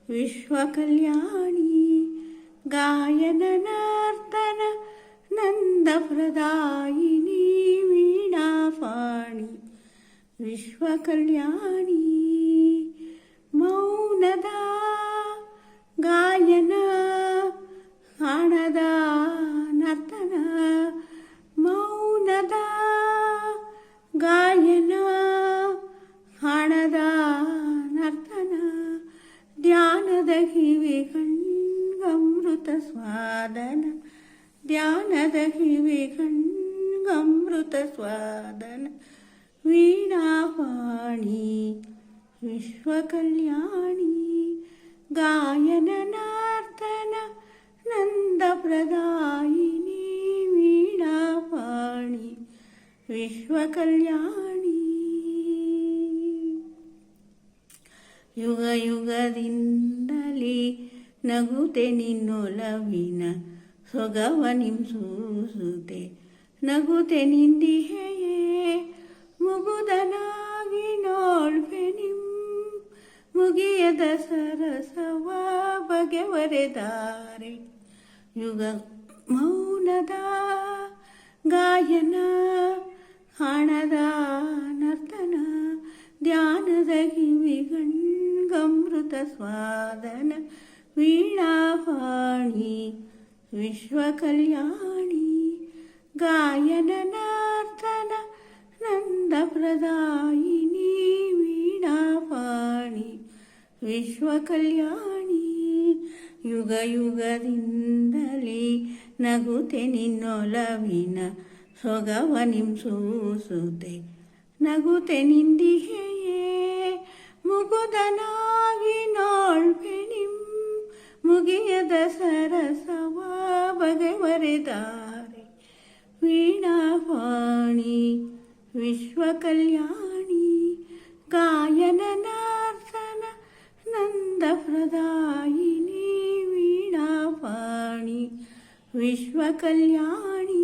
विश्वकल्याणी गायन नर्तन नन्दप्रदायिनी वीणापाणि विश्वकल्याणी मौनद गायन हाणद नर्तन मौनद गायन हाणद नर्तन ಧ್ಯಾನದ ಕಿವಿ ಗಂಗಮೃತ ಸ್ವಾದನ ಧ್ಯಾನದ ಕಿವಿ ಗಂಗಮೃತ ಸ್ವಾದನ ವೀಣಾಪಾಣಿ ವಿಶ್ವಕಲ್ಯಾಣಿ ಗಾಯನ ನರ್ತನ ನಂದಪ್ರದಾಯಿನಿ ವೀಣಾಪಾಣಿ ವಿಶ್ವಕಲ್ಯಾಣಿ ಯುಗ ಯುಗದಿಂದಲೇ ನಗುತೆ ನಿನ್ನೊಲವಿನ ಸೊಗವನಿಂಸೂಸುತೆ ನಗುತೆ ನಿಂದಿಹೆಯೇ ಮುಗುದನಾಗಿ ನೋಳ್ವೆ ಮುಗಿಯದ ಸರಸವ ಬಗೆವರೆದಾರೆ ಯುಗ ಮೌನದ ಗಾಯನ ಹಾಣದ ನರ್ತನ ಧ್ಯಾನದ ಕಿವಿಗಂಗಮೃತ ಸ್ವಾದನ ವೀಣಾಪಾಣಿ ವಿಶ್ವಕಲ್ಯಾಣಿ ಗಾಯನ ನರ್ತನ ನಂದಪ್ರದಾಯಿನಿ ವೀಣಾಪಾಣಿ ವಿಶ್ವಕಲ್ಯಾಣಿ ಯುಗ ಯುಗದಿಂದಲೇ ನಗುತೆ ನಿನ್ನೊಲವಿನ ಸೊಗವನಿಂಸೂಸುತೆ ನಗುತೆ ನಿಂದಿಹೆಯೇ ಮುಗುದನಾಗಿ ನೋಳ್ವೆ ಮುಗಿಯದ ಸರಸವ ಬಗೆವರೆದಾರೆ ವೀಣಾಪಾಣಿ ವಿಶ್ವಕಲ್ಯಾಣಿ ಗಾಯನ ನರ್ತನ ನಂದಪ್ರದಾಯಿನಿ ವೀಣಾಪಾಣಿ ವಿಶ್ವಕಲ್ಯಾಣಿ